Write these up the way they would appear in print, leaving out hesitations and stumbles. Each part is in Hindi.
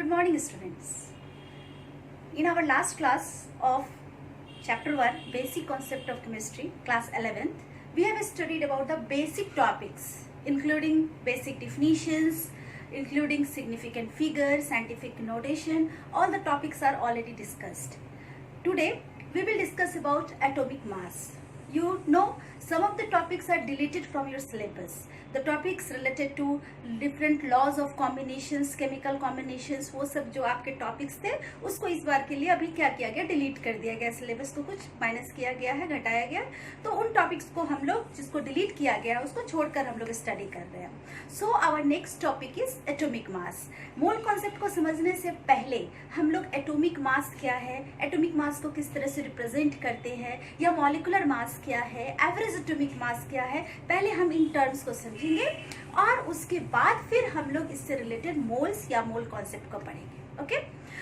morning, students. In our last class of chapter 1, basic concept of chemistry, class 11th, we have studied about the basic topics including basic definitions, including significant figures, scientific notation. All the topics are already discussed. Today we will discuss about atomic mass. You know, some of the topics are deleted from your syllabus. The topics related to different laws of combinations, chemical combinations, वो सब जो आपके टॉपिक्स थे उसको इस बार के लिए अभी क्या किया गया, डिलीट कर दिया गया, सिलेबस को कुछ माइनस किया गया है, घटाया गया। तो उन टॉपिक्स को हम लोग जिसको डिलीट किया गया उसको छोड़कर हम लोग स्टडी कर रहे हैं। So our next topic is atomic mass. मूल कॉन्सेप्ट को समझने से पहले हम लोग एटॉमिक मास क्या है, एटॉमिक मास को किस तरह से रिप्रेजेंट करते हैं, या मॉलिकुलर मास क्या है, एवरेज एटॉमिक मास क्या है, पहले हम इन टर्म्स को समझेंगे और उसके बाद फिर हम लोग इससे रिलेटेड मोल्स या मोल कॉन्सेप्ट को पढ़ेंगे। ओके,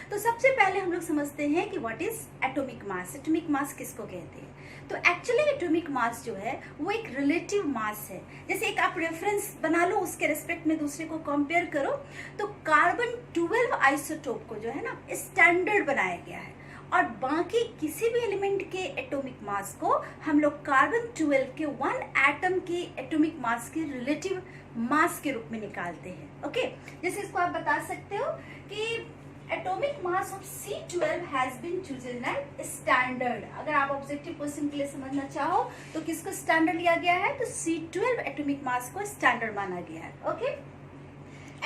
तो सबसे पहले हम लोग समझते हैं कि what is atomic mass. Atomic mass किसको कहते हैं? तो एक्चुअली एटॉमिक मास जो है वो एक रिलेटिव मास है। जैसे एक आप रेफरेंस बना लो, उसके रेस्पेक्ट में दूसरे को कंपेयर करो, तो कार्बन 12 आइसोटोप को जो है ना स्टैंडर्ड बनाया गया है, और बाकी किसी भी एलिमेंट के एटॉमिक मास को हम लोग कार्बन 12 के 1 एटम के एटॉमिक मास के रिलेटिव मास के रूप में निकालते हैं। ओके, जैसे इसको आप बता सकते हो कि atomic mass of C12 has been chosen as standard. अगर आप ऑब्जेक्टिव क्वेश्चन के लिए समझना चाहो तो किसको स्टैंडर्ड लिया गया है, तो C12 एटॉमिक मास को स्टैंडर्ड माना गया है। Okay,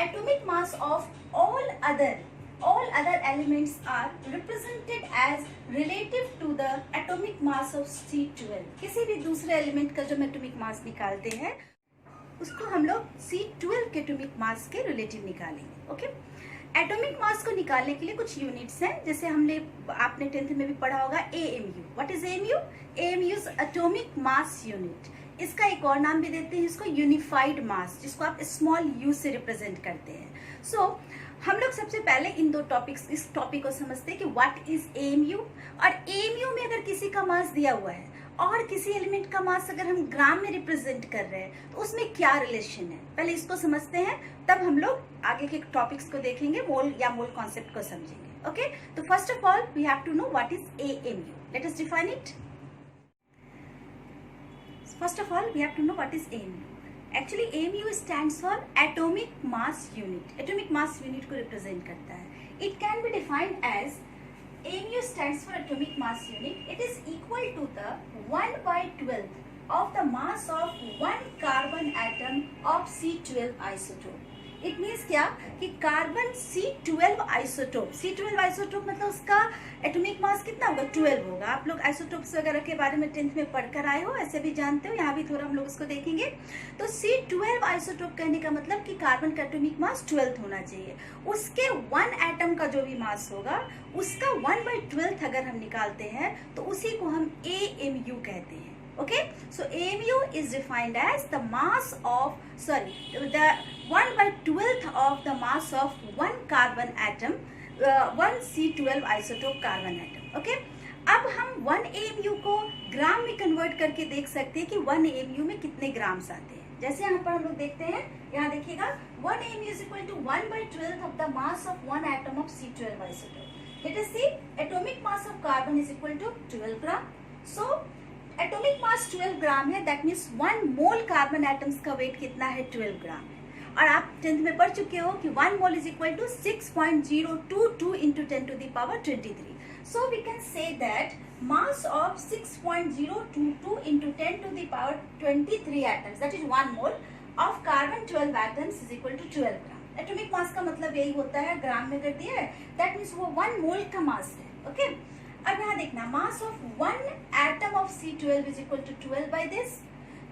atomic mass of all other elements are represented as relative to the atomic mass of C12। किसी भी दूसरे एलिमेंट का जो हम एटॉमिक मास निकालते हैं उसको हम लोग C12 के एटॉमिक मास के रिलेटिव निकालेंगे। ओके, एटॉमिक मास को निकालने के लिए कुछ यूनिट्स हैं, जैसे आपने 10th में भी पढ़ा होगा AMU। What is AMU? AMU is atomic mass unit. इसका एक और नाम भी देते हैं इसको यूनिफाइड मास, जिसको आप स्मॉल u से रिप्रेजेंट करते हैं। सो हम लोग सबसे पहले इस टॉपिक को समझते हैं कि व्हाट इज AMU, और AMU में अगर किसी का मास दिया हुआ है और किसी एलिमेंट का मास अगर हम ग्राम में रिप्रेजेंट कर रहे हैं तो उसमें क्या रिलेशन है, पहले इसको समझते हैं, तब हम लोग आगे के टॉपिक्स को देखेंगे, मोल या मोल कॉन्सेप्ट को समझेंगे। ओके, तो first of all we have to know what is AMU। Let us define it. First of all, we have to know what is AMU. Actually, AMU stands for Atomic Mass Unit. Atomic Mass Unit को represent करता है। It can be defined as AMU stands for Atomic Mass Unit. It is equal to the 1/12 of the mass of one carbon atom of C12 isotope. It means क्या कि कार्बन C12 आइसोटोप मतलब उसका एटॉमिक मास कितना होगा, 12 होगा। आप लोग आइसोटोप्स वगैरह के बारे में 10th में पढ़कर आए हो, ऐसे भी जानते हो, यहाँ भी थोड़ा हम लोग उसको देखेंगे। तो C12 आइसोटोप कहने का मतलब कि कार्बन का एटॉमिक मास 12 होना चाहिए। उसके 1 एटम का जो भी मास होगा उसका 1/12 अगर हम निकालते हैं तो उसी को हम AMU कहते हैं। Okay, so AMU is defined as the 1/12 of the mass of one carbon atom, one C12 isotope carbon atom. Okay, अब हम 1 AMU को ग्राम में कन्वर्ट करके देख सकते हैं कि 1 AMU में कितने ग्राम्स आते हैं। जैसे यहाँ पर हम लोग देखते हैं, यहाँ देखिएगा 1 AMU is equal to 1/12 of the mass of one atom of C12 isotope. Let us see, atomic mass of carbon is equal to 12 gram. So atomic mass 12 ग्राम है, that means 1 mole carbon atoms का वेट कितना है, 12 ग्राम है। और आप 10th में पढ़ चुके हो कि 1 mole is equal to 6.022 into 10 to the power 23. So we can say that mass of 6.022 into 10 to the power 23 atoms, that is 1 mole of carbon 12 atoms is equal to 12 gram. Atomic mass का मतलब यही होता है, ग्राम में कर दिया है, दैट मीन्स वो 1 मोल का मास है। ओके, अब यहाँ देखना, mass of 1 atom of C12 is equal to 12 by this.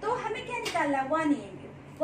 तो हमें क्या निकालना, 1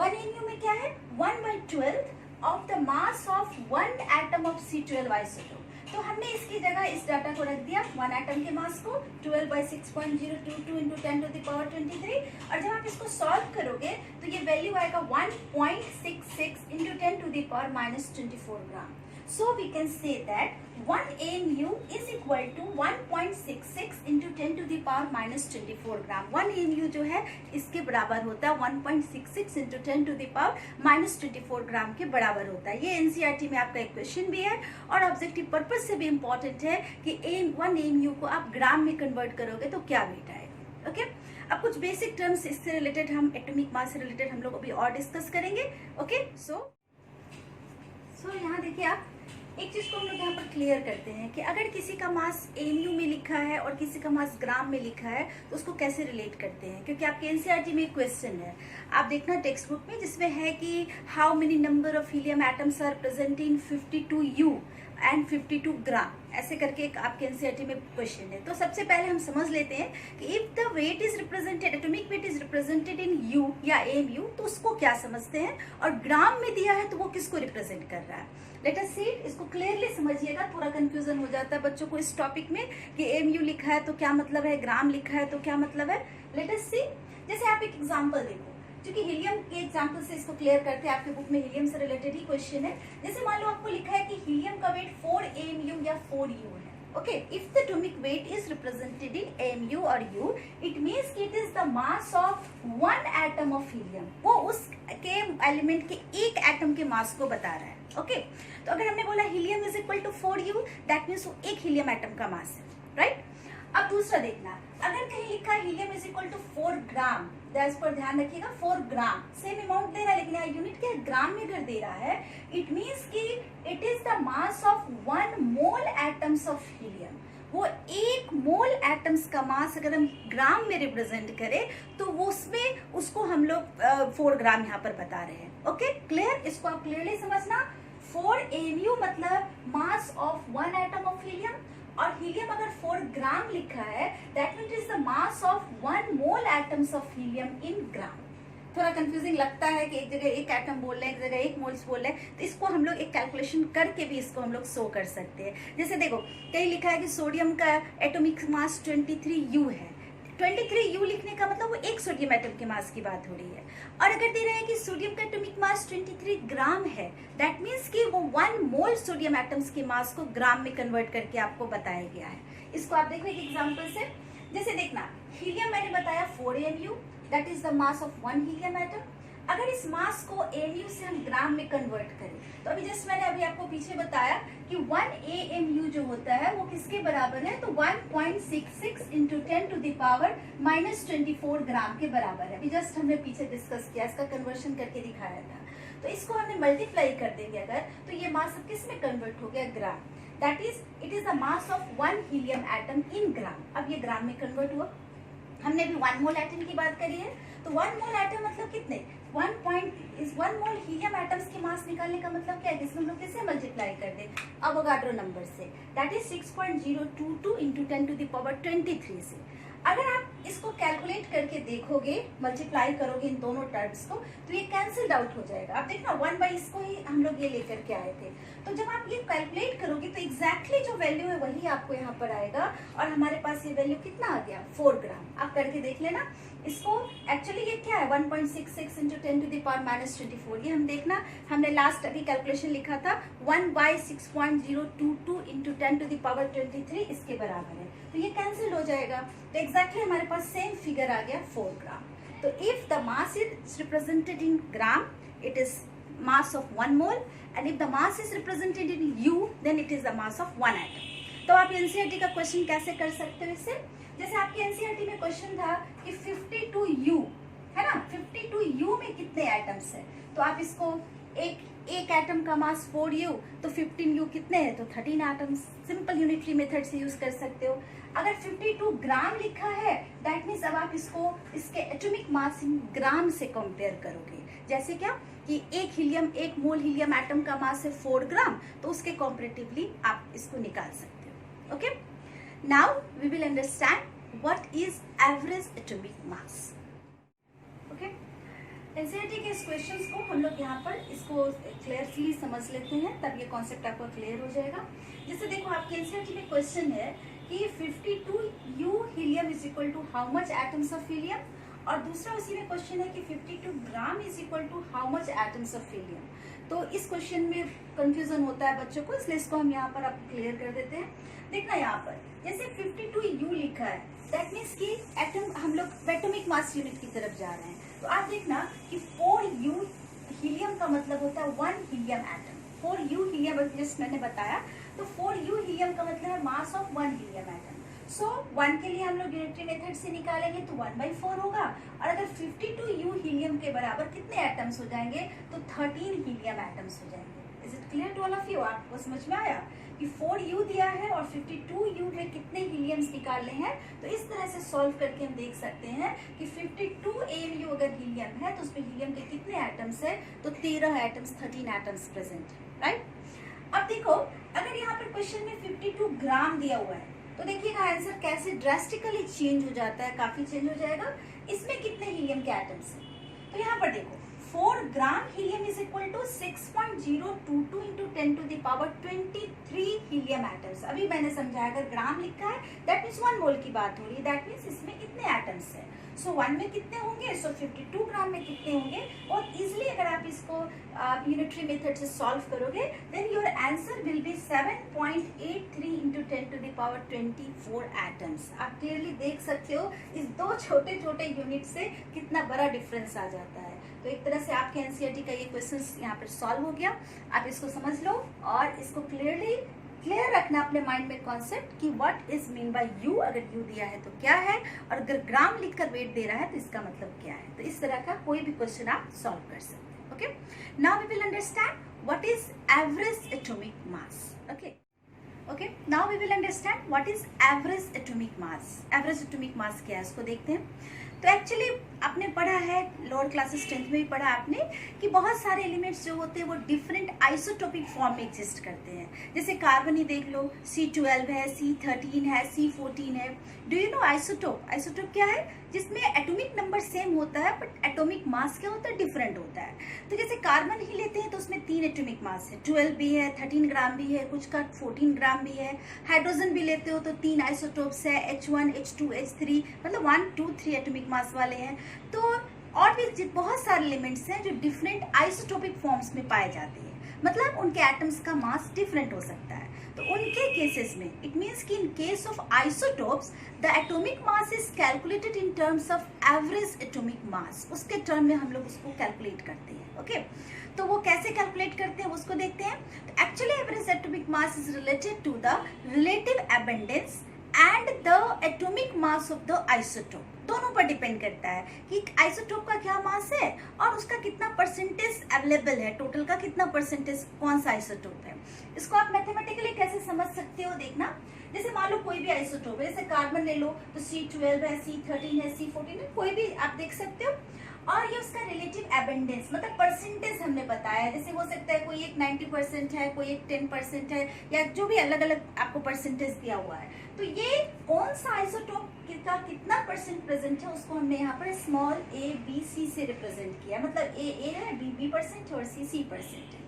AMU में क्या है, 1/12 of the mass of 1 atom of C12 isotope. तो हमने इसकी जगह इस डाटा को रख दिया, 1 एटम के मास को 12/6.022 × 10⁻23, और जब आप इसको सॉल्व करोगे तो ये वैल्यू आएगा 1.66 × 10⁻24 ग्राम. So we can say that 1 AMU is equal to 1.66 into 10⁻24 gram. 1 AMU जो है इसके बराबर होता है 1.66 into 10⁻24 ग्राम के बराबर होता है. ये NCERT में आपका एक क्वेश्चन भी है और ऑब्जेक्टिव पर्पज से भी इम्पोर्टेंट है कि 1 AMU को आप ग्राम में कन्वर्ट करोगे तो क्या वेट आएगा. ओके, अब कुछ बेसिक टर्म्स इससे रिलेटेड हम एटॉमिक मास से रिलेटेड हम लोग अभी और डिस्कस करेंगे. ओके, सो यहाँ देखिए आप एक चीज को हम लोग यहाँ पर क्लियर करते हैं कि अगर किसी का मास एमयू में लिखा है और किसी का मास ग्राम में लिखा है तो उसको कैसे रिलेट करते हैं, क्योंकि आपके एनसीईआरटी में एक क्वेश्चन है, आप देखना टेक्स्ट बुक में, जिसमें है कि how many number of helium atoms are present in 52 U and 52 gram, ऐसे करके एक आपके एनसीईआरटी में क्वेश्चन है. तो सबसे पहले हम समझ लेते हैं कि if the weight is represented, atomic weight is represented in u या एमयू, तो उसको क्या समझते हैं, और ग्राम में दिया है तो वो किसको रिप्रेजेंट कर रहा है. लेट अस सी, इसको क्लियरली समझिएगा, पूरा कंफ्यूजन हो जाता है बच्चों को इस टॉपिक में कि एमयू लिखा है तो क्या मतलब है, ग्राम लिखा है तो क्या मतलब है. लेट अस सी, जैसे आप एक एग्जांपल देखो, क्योंकि हीलियम के एग्जांपल से इसको क्लियर करते हैं, आपके बुक में हीलियम से रिलेटेड ही क्वेश्चन है. जैसे मान लो आपको लिखा है कि हीलियम का वेट 4 AMU या 4 U है. Okay, if the atomic weight is represented in AMU और U, इट मींस कि it is the mass of 1 atom of helium. वो उस के एलिमेंट के एक एटम के मास को बता रहा है. ओके, तो अगर हमने बोला helium is equal to 4 U, that means वो एक हीलियम एटम का मास है, राइट. अब दूसरा देखना, अगर कहीं लिखा है हीलियम इज इक्वल टू 4 ग्राम, इस पर ध्यान रखिएगा, 4 ग्राम सेम अमाउंट दे रहा है, लेकिन यूनिट के ग्राम में अगर दे रहा है, इट मींस कि it is the mass of 1 mole atoms of helium. वो एक मोल एटम्स का मास अगर हम ग्राम में रिप्रेजेंट करें तो वो उसमें उसको हम लोग 4 ग्राम यहाँ पर बता रहे हैं. ओके, क्लियर, इसको आप क्लियरली समझना. 4 AMU मतलब mass of 1 atom of helium, और हीलियम अगर 4 ग्राम लिखा है, that means is the mass of 1 mole atoms of helium in gram. थोड़ा कंफ्यूजिंग लगता है कि एक जगह एक एटम बोल रहे हैं, एक जगह एक मोल्स बोल रहे हैं, तो इसको हम लोग एक कैलकुलेशन करके भी इसको हम लोग शो कर सकते हैं. जैसे देखो, कहीं लिखा है कि सोडियम का एटॉमिक मास 23 U है. 23 U लिखने का मतलब वो एक सोडियम एटम के मास की बात हो रही है. और अगर दे रहे हैं कि सोडियम का एटॉमिक मास 23 ग्राम है, दैट मीन्स कि वो 1 मोल सोडियम एटम्स के मास को ग्राम में कन्वर्ट करके आपको बताया गया है. इसको आप देखो एक एग्जांपल से. जैसे देखना, हीलियम मैंने बताया 4 AMU, that is the mass of 1 helium atom. अगर इस मास को AMU से हम ग्राम में कन्वर्ट करें, तो अभी जस्ट मैंने अभी आपको पीछे बताया कि 1 AMU जो होता है वो किसके बराबर है, तो 1.66 into 10⁻24 ग्राम के बराबर है. अभी जस्ट हमने पीछे डिस्कस किया, इसका कन्वर्शन करके दिखाया था. तो इसको हमने मल्टीप्लाई कर देंगे अगर, तो ये मास अब किस में कन्वर्ट हो गया, gram. That is it is the mass of 1 helium atom in gram. अब ये ग्राम में कन्वर्ट हुआ. हमने भी 1 मोल एटम की बात करी है, तो 1 मोल एटम मतलब कितने, 1 मोल हीलियम एटम्स की मास निकालने का मतलब क्या है, जिसमें हम लोग किससे मल्टीप्लाई कर दें, अवोगाड्रो नंबर से, दैट इज 6.022 into 10⁻23 से. अगर आप इसको कैलकुलेट करके देखोगे, मल्टीप्लाई करोगे इन दोनों टर्म्स को, तो ये कैंसिल्ड आउट हो जाएगा. आप देखना 1 बाई इसको ही हम लोग ये लेकर के आए थे. तो जब आप ये कैलकुलेट करोगे तो एग्जैक्टली जो वैल्यू है वही आपको यहाँ पर आएगा, और हमारे पास ये वैल्यू कितना आ गया, 4 ग्राम. आप करके देख लेना इसको. एक्चुअली ये क्या है, 1.66 into 10⁻24. ये हम देखना, हमने लास्ट अभी कैलकुलेशन लिखा था 1/6.022 into 10⁻23 इसके बराबर है. तो ये कैंसिल हो जाएगा, तो एग्जैक्टली हमारे पास सेम फिगर आ गया 4 ग्राम. तो if the mass is represented in gram, it is mass of 1 mole, and if the mass is represented in U, then it is the mass of 1 atom. तो आप एनसीईआरटी का क्वेश्चन कैसे कर सकते हो इससे, जैसे आपके एनसीईआरटी में क्वेश्चन था कि 52 U है ना, 52 U में कितने एटम्स है, तो आप इसको एक एटम का मास 4 U, तो 15 U कितने हैं, तो 13 एटम्स. सिंपल यूनिटरी मेथड से यूज कर सकते हो. अगर 52 ग्राम लिखा है, दैट मीन्स अब आप इसको इसके एटॉमिक मास इन ग्राम से कंपेयर करोगे. जैसे क्या कि एक मोल हीलियम एटम का मास है 4 ग्राम, तो उसके कंपैरेटिवली आप इसको निकाल सकते हो. Okay, now we will understand what is average atomic mass. Okay, NCERT के इस क्वेश्चंस को हम लोग यहाँ पर इसको क्लियरली समझ लेते हैं, तब ये कॉन्सेप्ट आपको क्लियर हो जाएगा। जैसे देखो आपके एनसीईआरटी में क्वेश्चन है कि 52 U helium is equal to how much atoms of helium, और दूसरा उसी में क्वेश्चन है कि 52 gram is equal to how much atoms of helium. तो इस क्वेश्चन में कंफ्यूजन होता है बच्चों को, इसलिए इसको हम यहाँ पर आपको क्लियर कर देते हैं। देखना यहाँ पर जैसे 52 U लिखा है, दैट मीन्स कि एटम हम लोग एटॉमिक मास यूनिट की तरफ जा रहे हैं। तो आप देखना कि 4U हीलियम का मतलब होता है 1 हीलियम एटम। 4U हीलियम जैसे मैंने बताया, तो 4U हीलियम का मतलब है मास ऑफ 1 हीलियम एटम। सो 1 के लिए हम लोग यूनिटरी मेथड से निकालेंगे तो 1/4 होगा, और अगर 52U हीलियम के बराबर कितने एटम्स हो जाएंगे तो 13 हीलियम एटम्स हो जाएंगे। Is it clear to all of you? आपको समझ में आया कि 4U दिया है और 52U में कितने हीलियम्स निकालने हैं? तो इस तरह से सॉल्व करके हम देख सकते हैं कि 52 AU अगर हीलियम है तो उसमें हीलियम के कितने एटम्स है, तो 13 एटम्स, 13 एटम्स प्रेजेंट है, राइट। अब देखो अगर यहाँ पर क्वेश्चन में 52 ग्राम दिया हुआ है तो देखिएगा आंसर कैसे ड्रास्टिकली चेंज हो जाता है, काफी चेंज हो जाएगा। इसमें कितने हीलियम के एटम्स हैं? तो यहाँ पर देखो 4 gram helium is equal to 6.022 into 10 to the power 23 helium atoms. अभी मैंने समझाया अगर ग्राम लिखा है दैट मीन्स 1 मोल की बात हो रही है, दैट मीन्स इसमें कितने एटम्स हैं। सो 1 में कितने होंगे, सो 52 ग्राम में कितने होंगे। और इजिली अगर आप इसको यूनिटरी मेथड से सॉल्व करोगे then your answer will be 7.83 into 10 to the power 24 atoms. आप क्लियरली देख सकते हो इस दो छोटे छोटे यूनिट से कितना बड़ा डिफरेंस आ जाता है। तो एक तरह से आपके एनसीईआरटी का ये क्वेश्चन यहाँ पर सॉल्व हो गया। आप इसको समझ लो और इसको क्लियर रखना अपने माइंड में कॉन्सेप्ट कि what is mean by you. अगर यू दिया है तो क्या है, और अगर ग्राम लिखकर वेट दे रहा है तो इसका मतलब क्या है। तो इस तरह का कोई भी क्वेश्चन आप सॉल्व कर सकते हैं। Okay, now we will understand what is average atomic mass. Okay, now we will understand what is average atomic mass. Average atomic mass क्या है उसको देखते हैं। तो एक्चुअली आपने पढ़ा है लोअर क्लासेस 10th में भी पढ़ा आपने कि बहुत सारे एलिमेंट्स जो होते हैं वो डिफरेंट आइसोटोपिक फॉर्म में एग्जिस्ट करते हैं। जैसे कार्बन ही देख लो, C12 है, C13 है, C14 है। Do you know isotope? Isotope क्या है? जिसमें एटॉमिक नंबर सेम होता है बट एटॉमिक मास क्या होता है, डिफरेंट होता है। तो जैसे कार्बन ही लेते हैं तो उसमें 3 एटॉमिक मास है, 12 भी है, 13 ग्राम भी है, कुछ का 14 ग्राम भी है। हाइड्रोजन भी लेते हो तो 3 आइसोटोप्स है, H1, H2, H3, मतलब 1, 2, 3 एटॉमिक मास वाले हैं। तो और भी बहुत सारे एलिमेंट्स हैं जो डिफरेंट आइसोटोपिक फॉर्म्स में पाए जाते हैं, मतलब उनके एटम्स का मास डिफरेंट हो सकता है। तो उनके केसेस में इट मीन्स कि in case of isotopes the atomic mass is calculated in terms of average atomic मास। उसके टर्म में हम लोग उसको कैलकुलेट करते हैं। ओके, तो वो कैसे कैलकुलेट करते हैं उसको देखते हैं। तो actually average atomic mass is related to the relative abundance and the atomic mass of the isotope. दोनों पर डिपेंड करता है कि आइसोटोप का क्या मास है और उसका कितना परसेंटेज अवेलेबल है, टोटल का कितना परसेंटेज कौन सा आइसोटोप है। इसको आप मैथमेटिकली कैसे समझ सकते हो, देखना। जैसे मान लो कोई भी आइसोटोप है, जैसे कार्बन ले लो तो C12 है, C13 है, C14 है, कोई भी आप देख सकते हो। और ये उसका रिलेटिव एबंडेंस मतलब परसेंटेज हमने बताया, जैसे हो सकता है कोई एक 90% है, कोई एक 10% है, या जो भी अलग अलग आपको परसेंटेज दिया हुआ है। तो ये कौन सा आइसोटोप का कितना परसेंट प्रेजेंट है उसको हमने यहाँ पर स्मॉल a b c से रिप्रेजेंट किया। मतलब a है, b परसेंट और c परसेंट है।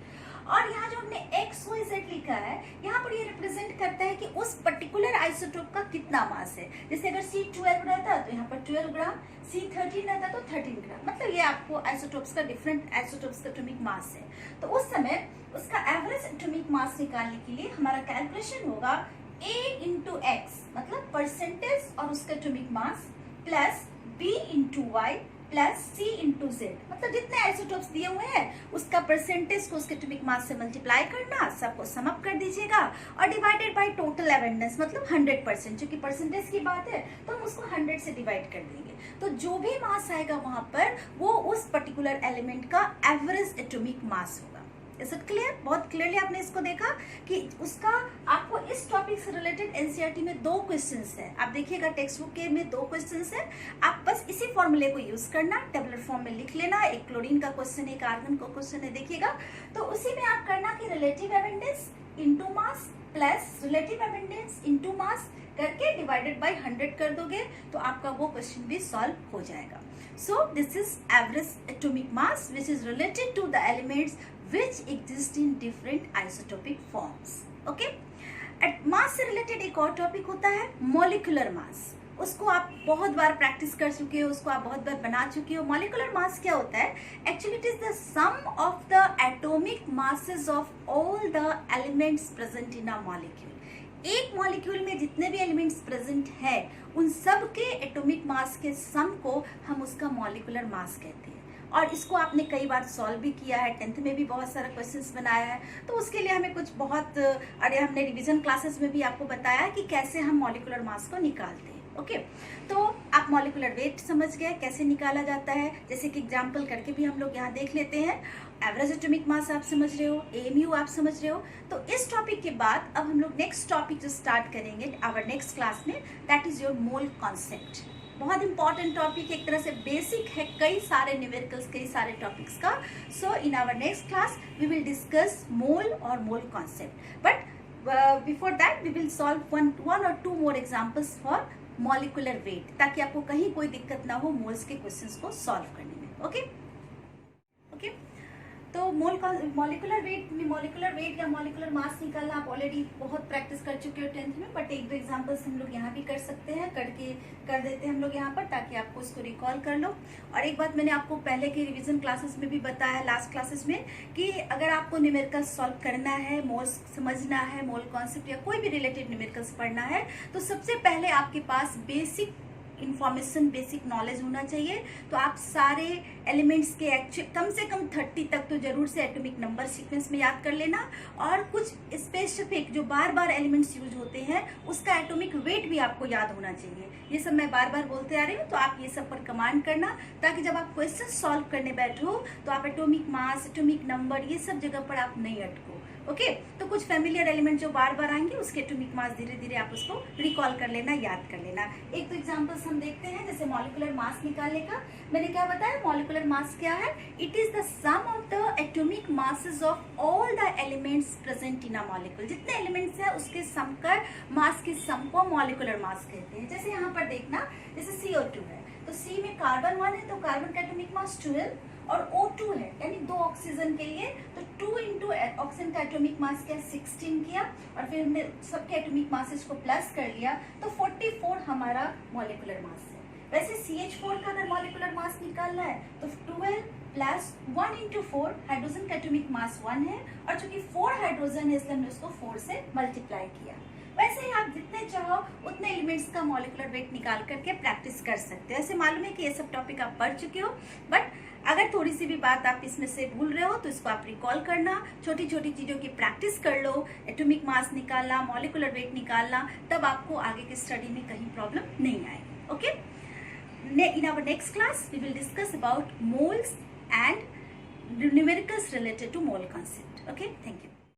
और यहाँ जो हमने XYZ लिखा है यहाँ पर ये रिप्रेजेंट करता है कि उस पर्टिकुलर आइसोटोप का कितना मास है। जैसे अगर C12 रहता तो यहाँ पर 12 ग्राम, C13 रहता तो 13 ग्राम। मतलब ये आपको आइसोटोप्स का डिफरेंट आइसोटोप्स का एटॉमिक मास है। तो उस समय उसका एवरेज एटॉमिक मास निकालने के लिए हमारा कैलकुलेशन होगा A इंटू X मतलब परसेंटेज और उसका atomic mass plus B into Y plus C into Z, मतलब जितने आइसोटोप्स दिए हुए हैं उसका परसेंटेज को उसके एटॉमिक मास से मल्टीप्लाई करना, सबको सम अप कर दीजिएगा और डिवाइडेड बाय टोटल अबंडेंस मतलब 100%, जो कि परसेंटेज की बात है तो हम उसको 100 से डिवाइड कर देंगे। तो जो भी मास आएगा वहां पर वो उस पर्टिकुलर एलिमेंट का एवरेज एटॉमिक मास होगा। Is it clear? बहुत क्लियरली आपने इसको देखा कि उसका आपको इस टॉपिक से रिलेटेड एनसीईआरटी में 2 क्वेश्चंस है। आप देखिएगा टेक्स्ट बुक के में 2 क्वेश्चंस है। आप बस इसी फॉर्मूले को यूज करना, टेबुलर फॉर्म में लिख लेना। एक क्लोरीन का क्वेश्चन है, एक आर्गन का क्वेश्चन है, देखिएगा। तो उसी में आप करना कि relative abundance into mass plus relative abundance into mass करके डिवाइडेड बाय 100 कर दोगे तो आपका वो क्वेश्चन भी सॉल्व हो जाएगा. So this is average atomic mass which is related to the elements which exist in different isotopic forms. Okay, mass से रिलेटेड एक और टॉपिक होता है मॉलिक्यूलर मास. उसको आप बहुत बार प्रैक्टिस कर चुके हो, उसको आप बहुत बार बना चुके हो. मॉलिक्यूलर मास क्या होता है? Actually it is the sum of the atomic masses of all the elements present in a molecule. एक मॉलिक्यूल में जितने भी एलिमेंट्स प्रेजेंट है उन सब के एटॉमिक मास के सम को हम उसका मॉलिक्यूलर मास कहते हैं. और इसको आपने कई बार सॉल्व भी किया है, 10th में भी बहुत सारा क्वेश्चंस बनाया है. तो उसके लिए हमें कुछ बहुत हमने रिवीजन क्लासेस में भी आपको बताया कि कैसे हम मॉलिक्यूलर मास को निकालते हैं. ओके, तो आप मॉलिक्यूलर वेट समझ गए कैसे निकाला जाता है. जैसे कि एग्जाम्पल करके भी हम लोग यहाँ देख लेते हैं. एवरेज एटॉमिक मास आप समझ रहे हो, एएमयू आप समझ रहे हो. तो इस टॉपिक के बाद अब हम लोग नेक्स्ट टॉपिक जो स्टार्ट करेंगे आवर नेक्स्ट क्लास में, that is your mole concept. बहुत इंपॉर्टेंट टॉपिक, एक तरह से बेसिक है कई सारे न्यूमेरिकल्स, कई सारे टॉपिक्स का. So in our next class we will discuss mole और mole concept. But before that we will solve one और two more examples for molecular weight, ताकि आपको कहीं कोई दिक्कत ना हो मोल्स के क्वेश्चंस को सॉल्व करने में. ओके ओके, तो मॉलिक्यूलर वेट या मॉलिक्यूलर मास निकालना आप ऑलरेडी बहुत प्रैक्टिस कर चुके हो 10th में. बट एक दो एग्जांपल्स हम लोग यहाँ भी कर सकते हैं, कर देते हैं हम लोग यहाँ पर, ताकि आपको इसको रिकॉल कर लो. और एक बात मैंने आपको पहले के रिवीजन क्लासेस में भी बताया, लास्ट क्लासेस में, कि अगर आपको न्यूमेरिकल्स सॉल्व करना है, मोल्स समझना है, मोल कॉन्सेप्ट या कोई भी रिलेटेड न्यूमेरिकल्स पढ़ना है, तो सबसे पहले आपके पास बेसिक इंफॉर्मेशन, बेसिक नॉलेज होना चाहिए. तो आप सारे एलिमेंट्स के कम से कम 30 तक तो जरूर से एटॉमिक नंबर सीक्वेंस में याद कर लेना. और कुछ स्पेसिफिक जो बार बार एलिमेंट्स यूज होते हैं उसका एटॉमिक वेट भी आपको याद होना चाहिए. ये सब मैं बार बार बोलते आ रही हूँ, तो आप ये सब पर कमांड करना, ताकि जब आप क्वेश्चन सॉल्व करने बैठो तो आप एटॉमिक मास, एटॉमिक नंबर, ये सब जगह पर आप नहीं अटको. ओके, तो कुछ फेमिलियर एलिमेंट जो बार बार आएंगे उसके एटॉमिक मास धीरे धीरे आप उसको रिकॉल कर लेना, याद कर लेना. एक तो एग्जांपल्स हम देखते हैं, जैसे मॉलिक्यूलर मास निकालने का. मैंने क्या बताया, मॉलिक्यूलर मास क्या है? It is the sum of the atomic masses of all the elements present in a molecule. जितने एलिमेंट्स है उसके सम कर मास के सम को मॉलिक्यूलर मास कहते हैं. जैसे यहाँ पर देखना, जैसे CO2 है, तो C में कार्बन 1 है तो कार्बन का एटॉमिक मास 12 और O2 है, यानी 2 ऑक्सीजन के लिए, तो 2 इंटू ऑक्सीजन का एटॉमिक मास क्या 16 किया, और फिर हमने सबके एटॉमिक मासेस को प्लस कर लिया, तो 44 हमारा मॉलिक्यूलर मास है. वैसे CH4 का अगर मॉलिक्यूलर मास निकालना है तो 12 प्लस 1 इंटू 4, हाइड्रोजन का एटॉमिक मास 1 है, और चूंकि 4 हाइड्रोजन है इसलिए हमने उसको 4 से मल्टीप्लाई किया. वैसे ही आप जितने चाहो उतने एलिमेंट्स का मॉलिक्यूलर वेट निकाल करके प्रैक्टिस कर सकते हो. ऐसे मालूम है कि ये सब टॉपिक आप पढ़ चुके हो, बट अगर थोड़ी सी भी बात आप इसमें से भूल रहे हो तो इसको आप रिकॉल करना, छोटी छोटी चीज़ों की प्रैक्टिस कर लो. एटॉमिक मास निकालना, मॉलिक्यूलर वेट निकालना, तब आपको आगे की स्टडी में कहीं प्रॉब्लम नहीं आएगी. Okay, in our next class we will discuss about moles and numericals related to mole concept. Okay, thank you.